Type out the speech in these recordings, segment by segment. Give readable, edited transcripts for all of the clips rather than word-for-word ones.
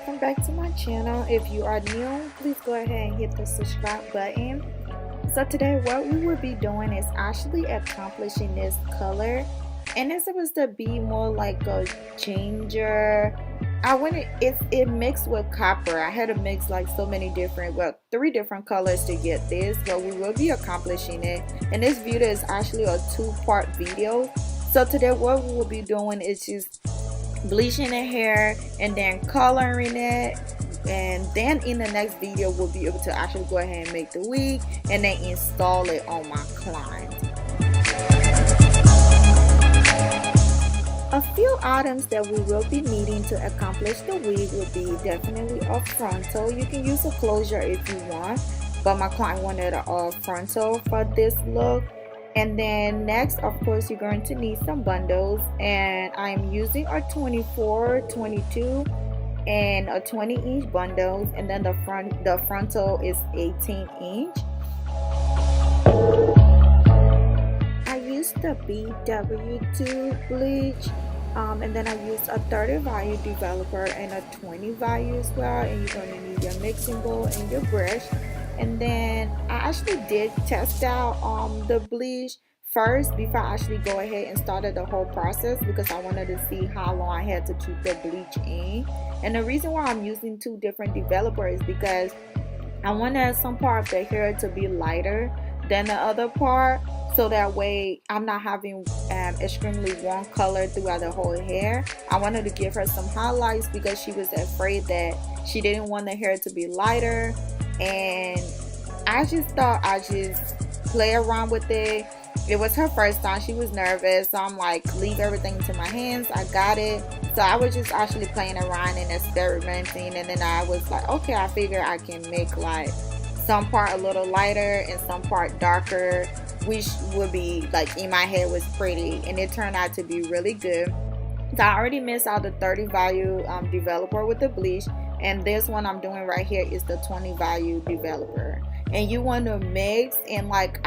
welcome back to my channel. If you are new, please go ahead and hit the subscribe button. So today what we will be doing is actually accomplishing this color, and it's supposed to be more like a ginger. It mixed with copper. I had to mix like so many different, well, 3 different colors to get this, but we will be accomplishing it. And this video is actually a 2-part video. So today what we will be doing is just bleaching the hair and then coloring it, and then in the next video we'll be able to actually go ahead and make the wig and then install it on my client. A few items that we will be needing to accomplish the wig will be definitely a frontal. You can use a closure if you want, but my client wanted a frontal for this look. And then next, of course, you're going to need some bundles, and I'm using a 24, 22 and a 20-inch bundles, and then the frontal is 18-inch. I used the BW2 bleach, and then I used a 30 value developer and a 20 value as well, and you're going to need your mixing bowl and your brush. And then I actually did test out the bleach first before I actually go ahead and started the whole process, because I wanted to see how long I had to keep the bleach in. And the reason why I'm using 2 different developers is because I wanted some part of the hair to be lighter than the other part, so that way I'm not having extremely warm color throughout the whole hair. I wanted to give her some highlights because she was afraid that she didn't want the hair to be lighter. And I just thought I'd just play around with it. It was her first time. She was nervous, so I'm like, leave everything to my hands. I got it. So I was just actually playing around and experimenting, and then I was like, okay, I figure I can make like some part a little lighter and some part darker, which would be like in my hair was pretty, and it turned out to be really good. So I already mixed out the 30 value developer with the bleach, and this one I'm doing right here is the 20 value developer. And you want to mix, and like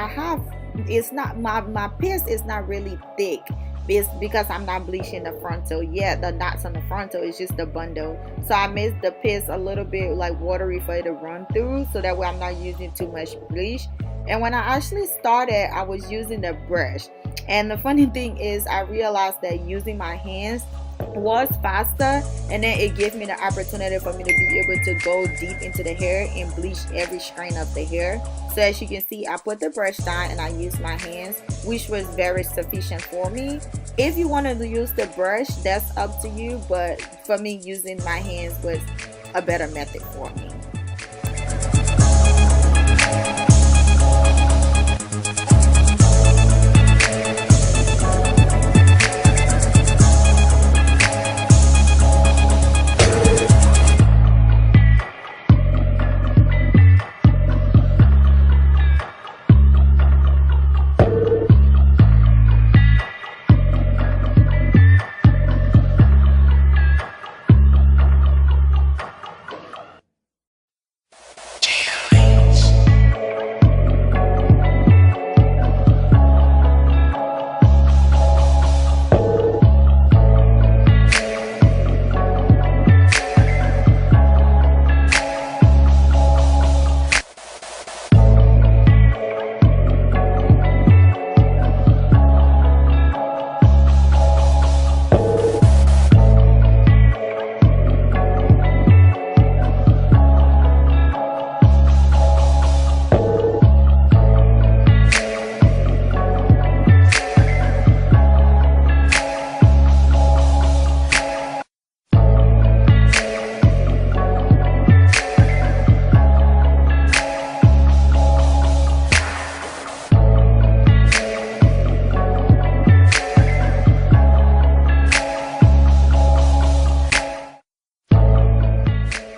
it's not, my piece is not really thick. It's because I'm not bleaching the frontal yet. The knots on the frontal is just the bundle. So I mixed the piece a little bit like watery for it to run through, so that way I'm not using too much bleach. And when I actually started, I was using the brush. And the funny thing is, I realized that using my hands was faster, and then it gives me the opportunity for me to be able to go deep into the hair and bleach every strain of the hair. So as you can see, I put the brush down and I used my hands, which was very sufficient for me. If you wanted to use the brush, that's up to you, but for me, using my hands was a better method for me.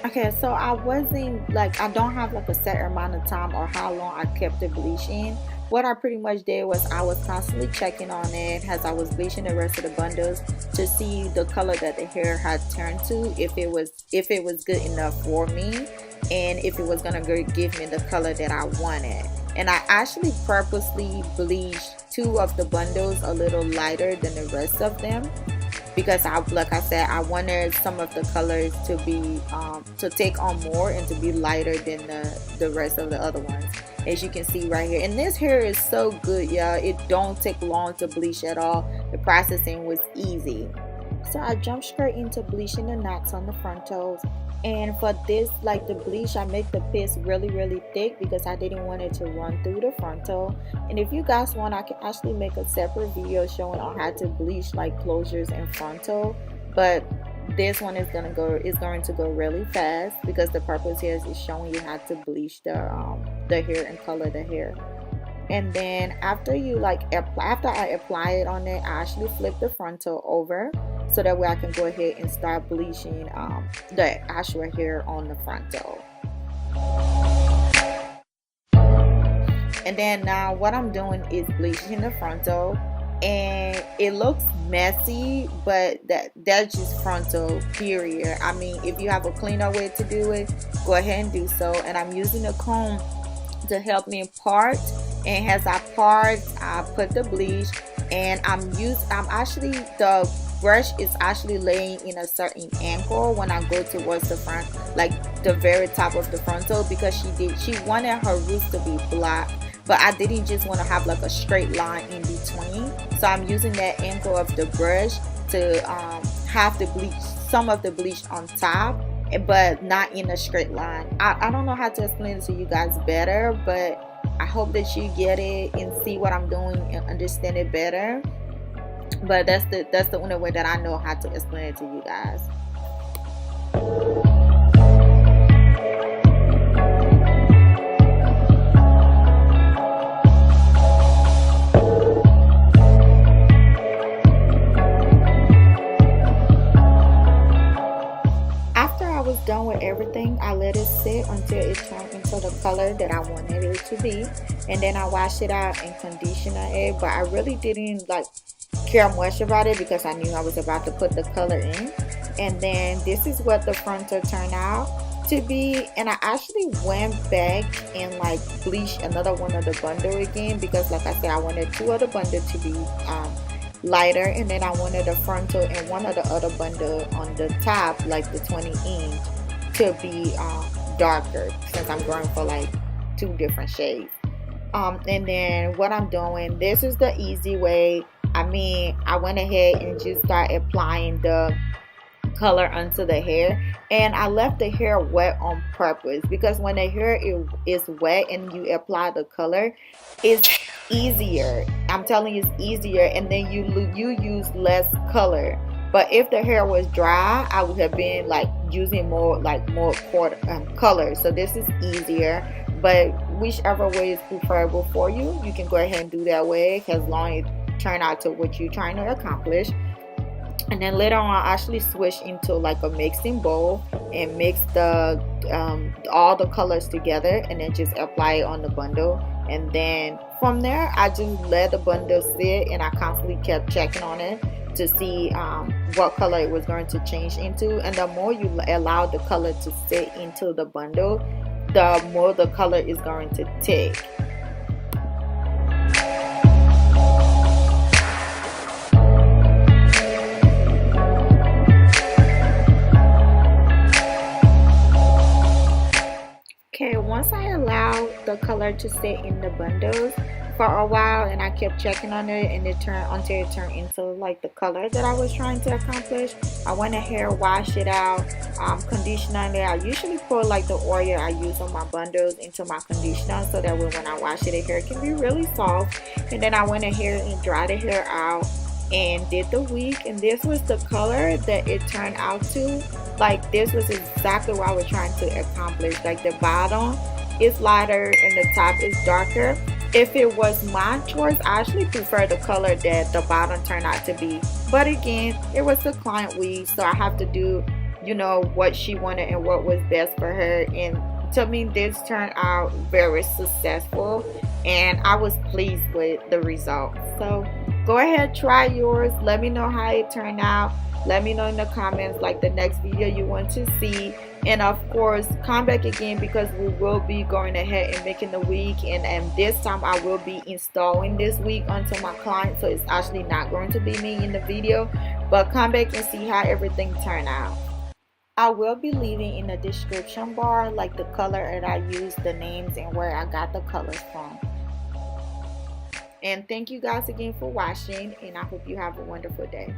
Okay, so I don't have like a set amount of time or how long I kept the bleaching. What I pretty much did was I was constantly checking on it as I was bleaching the rest of the bundles to see the color that the hair had turned to, if it was good enough for me, and if it was gonna give me the color that I wanted. And I actually purposely bleached 2 of the bundles a little lighter than the rest of them, because like I said, I wanted some of the colors to be to take on more and to be lighter than the rest of the other ones, as you can see right here. And this hair is so good, y'all. It don't take long to bleach at all. The processing was easy. So I jumped straight into bleaching the knots on the frontals. And for this, like the bleach, I make the piece really thick because I didn't want it to run through the frontal. And if you guys want, I can actually make a separate video showing on how to bleach like closures and frontal. But this one is going to go really fast because the purpose here is showing you how to bleach the hair and color the hair. And then after I apply it on it, I actually flip the frontal over so that way I can go ahead and start bleaching the actual hair on the frontal. And then now what I'm doing is bleaching the frontal, and it looks messy, but that's just frontal, period. I mean, if you have a cleaner way to do it, go ahead and do so. And I'm using a comb to help me part, and as I part, I put the bleach, and the brush is actually laying in a certain angle when I go towards the front, like the very top of the frontal, because she wanted her roots to be black, but I didn't just want to have like a straight line in between. So I'm using that angle of the brush to have the bleach, some of the bleach on top, but not in a straight line. I don't know how to explain it to you guys better, but I hope that you get it and see what I'm doing and understand it better. But that's the only way that I know how to explain it to you guys. Done with everything, I let it sit until it turned into the color that I wanted it to be, and then I washed it out and conditioned it. But I really didn't like care much about it because I knew I was about to put the color in. And then this is what the frontal turned out to be, and I actually went back and like bleached another one of the bundle again because, like I said, I wanted two of the bundle to be lighter, and then I wanted the frontal and one of the other bundle on the top, like the 20-inch, to be darker, since I'm going for like two different shades. And then what I'm doing, this is the easy way. I mean, I went ahead and just started applying the color onto the hair, and I left the hair wet on purpose because when the hair is wet and you apply the color, it's easier. I'm telling you, it's easier, and then you use less color. But if the hair was dry, I would have been like using more color. So this is easier, but whichever way is preferable for you, you can go ahead and do that way, as long as it turn out to what you're trying to accomplish. And then later on, I actually switch into like a mixing bowl and mix the all the colors together, and then just apply it on the bundle. And then from there, I just let the bundle sit, and I constantly kept checking on it to see what color it was going to change into. And the more you allow the color to sit into the bundle, the more the color is going to take. Okay, once I allowed the color to sit in the bundles for a while, and I kept checking on it, and until it turned into like the color that I was trying to accomplish, I went ahead, washed it out, conditioner it. I usually put like the oil I use on my bundles into my conditioner, so that way when I wash it, the hair can be really soft. And then I went ahead and dried the hair out and did the wig, and this was the color that it turned out to. Like, this was exactly what I was trying to accomplish. Like, the bottom is lighter and the top is darker. If it was my choice, I actually prefer the color that the bottom turned out to be, but again, it was the client wig, so I have to do, you know, what she wanted and what was best for her. And to me, this turned out very successful, and I was pleased with the result. So go ahead, try yours. Let me know how it turned out. Let me know in the comments like the next video you want to see. And of course, come back again, because we will be going ahead and making the wig, and this time I will be installing this wig onto my client, so it's actually not going to be me in the video. But come back and see how everything turned out. I will be leaving in the description bar like the color that I used, the names, and where I got the colors from. And thank you guys again for watching, and I hope you have a wonderful day.